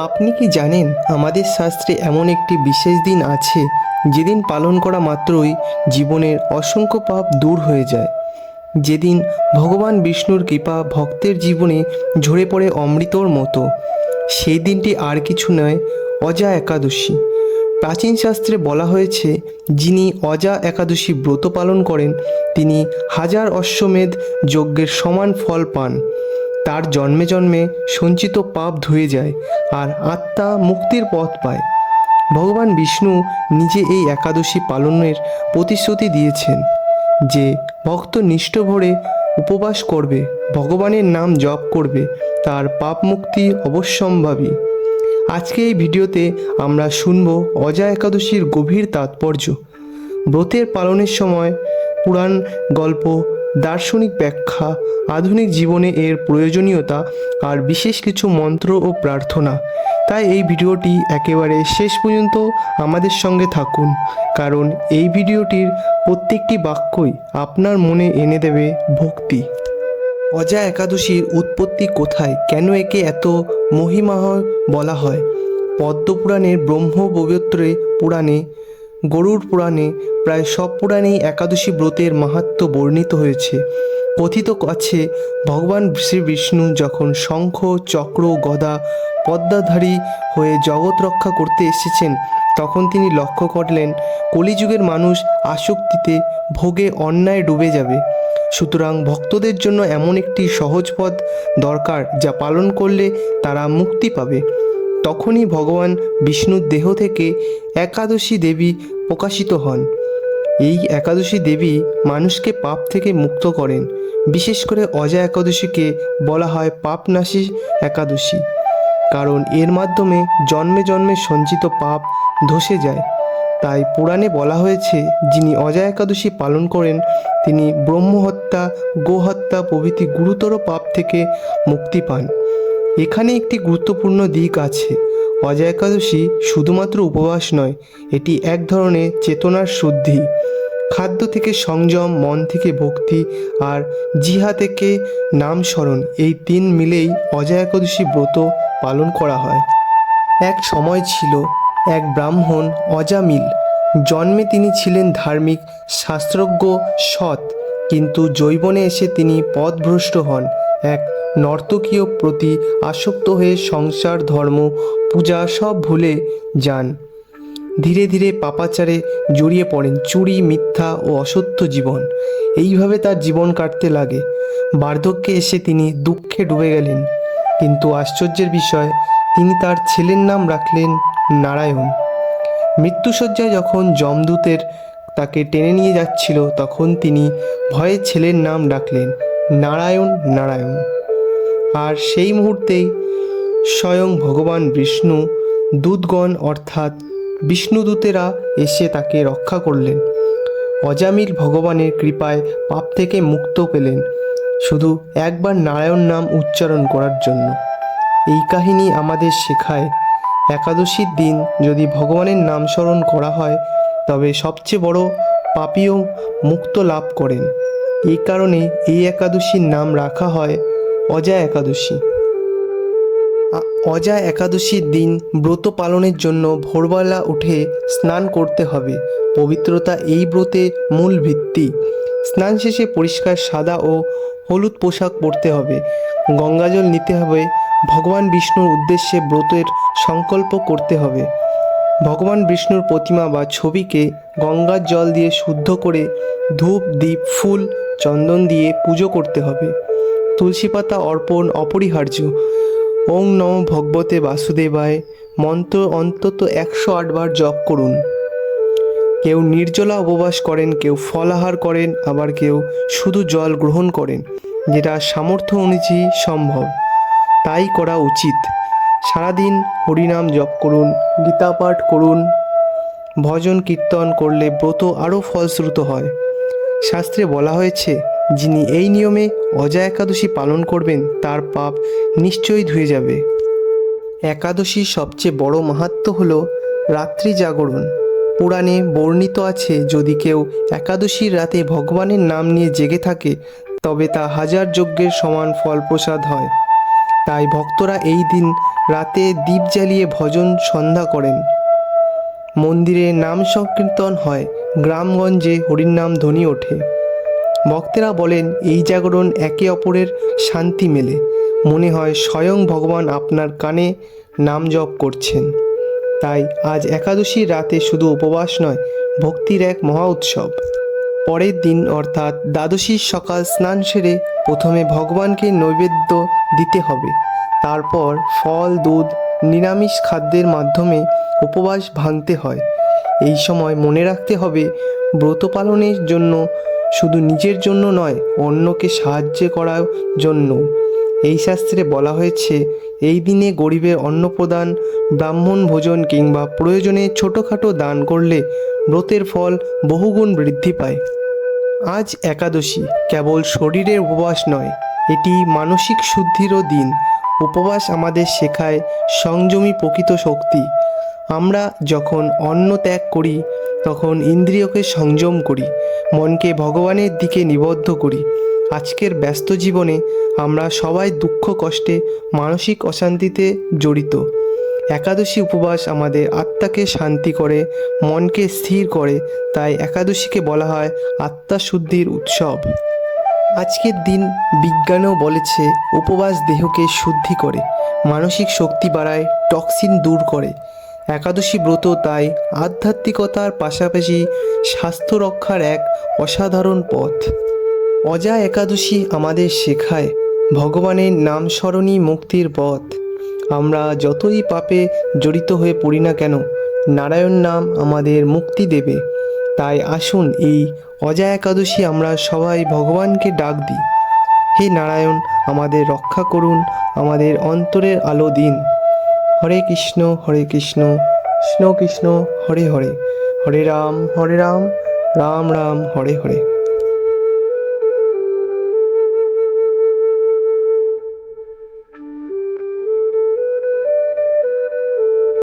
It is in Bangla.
আপনি কি জানেন আমাদের শাস্ত্রে এমন একটি বিশেষ দিন আছে যেদিন পালন করা মাত্রই জীবনের অসংখ্য পাপ দূর হয়ে যায়। যেদিন ভগবান বিষ্ণুর কৃপা ভক্তের জীবনে ঝরে পড়ে অমৃতর মতো। সেই দিনটি আর কিছু নয়, অজা একাদশী। প্রাচীন শাস্ত্রে বলা হয়েছে, যিনি অজা একাদশী ব্রত পালন করেন তিনি হাজার অশ্বমেধ যজ্ঞের সমান ফল পান। তার জন্মে জন্মে সঞ্চিত পাপ ধুয়ে যায় আর আত্মা মুক্তির পথ পায়। ভগবান বিষ্ণু নিজে এই একাদশী পালনের প্রতিশ্রুতি দিয়েছেন যে ভক্ত নিষ্ঠ ভরে উপবাস করবে, ভগবানের নাম জপ করবে, তার পাপ মুক্তি অবশ্যম্ভাবী। আজকে এই ভিডিওতে আমরা শুনব অজা একাদশীর গভীর তাৎপর্য, ব্রতের পালনের সময় পুরাণ গল্প, দার্শনিক ব্যাখ্যা, আধুনিক জীবনে এর প্রয়োজনীয়তা আর বিশেষ কিছু মন্ত্র ও প্রার্থনা। তাই এই ভিডিওটি একেবারে শেষ পর্যন্ত আমাদের সঙ্গে থাকুন, কারণ এই ভিডিওটির প্রত্যেকটি বাক্যই আপনার মনে এনে দেবে ভক্তি। অজা একাদশীর উৎপত্তি কোথায়, কেন একে এত মহিমাময় বলা হয়? পদ্মপুরাণের ব্রহ্মবৈবর্তে পুরাণে, গরুড় পুরাণে, প্রায় সব পুরাণেই একাদশী ব্রতের মাহাত্ম্য বর্ণিত হয়েছে। কথিত আছে, ভগবান শ্রী বিষ্ণু যখন শঙ্খ, চক্র, গদা, পদ্মধারী হয়ে জগৎ রক্ষা করতে এসেছেন, তখন তিনি লক্ষ্য করলেন কলিযুগের মানুষ আসক্তিতে, ভোগে, অন্যায় ডুবে যাবে। সুতরাং ভক্তদের জন্য এমন একটি সহজ পথ দরকার যা পালন করলে তারা মুক্তি পাবে। তখনই ভগবান বিষ্ণুর দেহ থেকে একাদশী দেবী প্রকাশিত হন। এই একাদশী দেবী মানুষকে পাপ থেকে মুক্ত করেন। বিশেষ করে অজা একাদশীকে বলা হয় পাপনাশী একাদশী, কারণ এর মাধ্যমে জন্মে জন্মে সঞ্চিত পাপ ধসে যায়। তাই পুরাণে বলা হয়েছে, যিনি অজা একাদশী পালন করেন তিনি ব্রহ্মহত্যা, গোহত্যা প্রভৃতি গুরুতর পাপ থেকে মুক্তি পান। এখানে একটি গুরুত্বপূর্ণ দিক আছে। অজা একাদশী শুধুমাত্র উপবাস নয়, এটি এক ধরনের চেতনার শুদ্ধি। খাদ্য থেকে সংযম, মন থেকে ভক্তি আর জিহা থেকে নাম স্মরণ, এই তিন মিলেই অজা একাদশী ব্রত পালন করা হয়। এক সময় ছিল এক ব্রাহ্মণ অজামিল। জন্মে তিনি ছিলেন ধার্মিক, শাস্ত্রজ্ঞ, সৎ, কিন্তু যৌবনে এসে তিনি পথভ্রষ্ট হন। এক নর্তকীয় প্রতি আসক্ত হয়ে সংসার, ধর্ম, পূজা সব ভুলে যান। ধীরে ধীরে পাপাচারে জড়িয়ে পড়েন, চুরি, মিথ্যা ও অসত্য জীবন। এইভাবে তার জীবন কাটতে লাগে। বার্ধক্যে এসে তিনি দুঃখে ডুবে গেলেন। কিন্তু আশ্চর্যের বিষয়, তিনি তার ছেলের নাম রাখলেন নারায়ণ। মৃত্যুশয্যায় যখন যমদূতের তাকে টেনে নিয়ে যাচ্ছিল, তখন তিনি ভয়ে ছেলের নাম ডাকলেন নারায়ণ, নারায়ণ। আর সেই মুহূর্তেই স্বয়ং ভগবান বিষ্ণু দূতগণ অর্থাৎ বিষ্ণুদূতেরা এসে তাকে রক্ষা করলেন। অজামিল ভগবানের কৃপায় পাপ থেকে মুক্ত পেলেন, শুধু একবার নারায়ণ নাম উচ্চারণ করার জন্য। এই কাহিনী আমাদের শেখায়, একাদশীর দিন যদি ভগবানের নাম স্মরণ করা হয় তবে সবচেয়ে বড় পাপীও মুক্ত লাভ করেন। এই কারণে এই একাদশীর নাম রাখা হয় অজা একাদশী। অজা একাদশীর দিন ব্রত পালনের জন্য ভোরবেলা উঠে স্নান করতে হবে। পবিত্রতা এই ব্রতের মূল ভিত্তি। স্নান শেষে পরিষ্কার সাদা ও হলুদ পোশাক পরতে হবে। গঙ্গাজল নিতে হবে। ভগবান বিষ্ণুর উদ্দেশ্যে ব্রতের সংকল্প করতে হবে। ভগবান বিষ্ণুর প্রতিমা বা ছবিকে গঙ্গার জল দিয়ে শুদ্ধ করে ধূপ, দীপ, ফুল, চন্দন দিয়ে পুজো করতে হবে। তুলসী পাতা অর্পণ অপরিহার্য। ওং নমো ভগবতে বাসুদেবায় মন্ত্র অন্তত 108 বার জপ করুন। কেউ নির্জলা উপবাস করেন, কেউ ফলাহার করেন, আবার কেউ শুধু জল গ্রহণ করেন, যেটা সামর্থ্য অনুযায়ী সম্ভব। তাই করা উচিত। সারাদিন হরিনাম জপ করুন, গীতা পাঠ করুন। ভজন কীর্তন করলে ব্রত আরও ফলশ্রুত হয়। শাস্ত্রে বলা হয়েছে, যিনি এই নিয়মে অজা একাদশী পালন করবেন তার পাপ নিশ্চয়ই ধুয়ে যাবে। একাদশীর সবচেয়ে বড় মাহাত্ম্য হল রাত্রি জাগরণ। পুরাণে বর্ণিত আছে, যদি কেউ একাদশীর রাতে ভগবানের নাম নিয়ে জেগে থাকে তবে তা হাজার যজ্ঞের সমান ফলপ্রসাদ হয়। তাই ভক্তরা এই দিন রাতে দীপ জ্বালিয়ে ভজন সন্ধ্যা করেন। মন্দিরে নাম সংকীর্তন হয়, গ্রামগঞ্জে হরিনাম ধ্বনি ওঠে। ভক্তেরা বলেন এই জাগরণ একে অপরের শান্তি মেলে, মনে হয় স্বয়ং ভগবান আপনার কানে নাম জপ করছেন। তাই আজ একাদশীর রাতে শুধু উপবাস নয়, ভক্তির এক মহা উৎসব। পরের দিন অর্থাৎ দ্বাদশীর সকাল স্নান সেরে প্রথমে ভগবানকে নৈবেদ্য দিতে হবে। তারপর ফল, দুধ, নিরামিষ খাদ্যের মাধ্যমে উপবাস ভাঙতে হয়। এই সময় মনে রাখতে হবে ব্রত পালনের জন্য শুধু নিজের জন্য নয়, অন্যকে সাহায্য করার জন্য। এই শাস্ত্রে বলা হয়েছে এই দিনে গরিবের অন্নপ্রদান, ব্রাহ্মণ ভোজন কিংবা প্রয়োজনে ছোটোখাটো দান করলে ব্রতের ফল বহুগুণ বৃদ্ধি পায়। আজ একাদশী কেবল শরীরের উপবাস নয়, এটি মানসিক শুদ্ধিরও দিন। উপবাস আমাদের শেখায় সংযমী প্রকৃত শক্তি। আমরা যখন অন্ন ত্যাগ করি তখন ইন্দ্রিয়কে সংযম করি, মনকে ভগবানের দিকে নিবদ্ধ করি। আজকের ব্যস্ত জীবনে আমরা সবাই দুঃখ, কষ্টে, মানসিক অশান্তিতে জড়িত। একাদশী উপবাস আমাদের আত্মাকে শান্তি করে, মনকে স্থির করে। তাই একাদশীকে বলা হয় আত্মাশুদ্ধির উৎসব। আজকের দিন বিজ্ঞানও বলেছে উপবাস দেহকে শুদ্ধি করে, মানসিক শক্তি বাড়ায়, টক্সিন দূর করে। একাদশী ব্রত তাই আধ্যাত্মিকতার পাশাপাশি স্বাস্থ্য রক্ষার এক অসাধারণ পথ। অজা একাদশী আমাদের শেখায় ভগবানের নাম স্মরণই মুক্তির পথ। আমরা যতই পাপে জড়িত হয়ে পড়ি না কেন, নারায়ণ নাম আমাদের মুক্তি দেবে। তাই আসুন এই অজা একাদশী আমরা সবাই ভগবানকে ডাক দিই, হে নারায়ণ আমাদের রক্ষা করুন, আমাদের অন্তরের আলো দিন। হরে কৃষ্ণ কৃষ্ণ কৃষ্ণ হরে হরে, হরে রাম রাম রাম হরে হরে।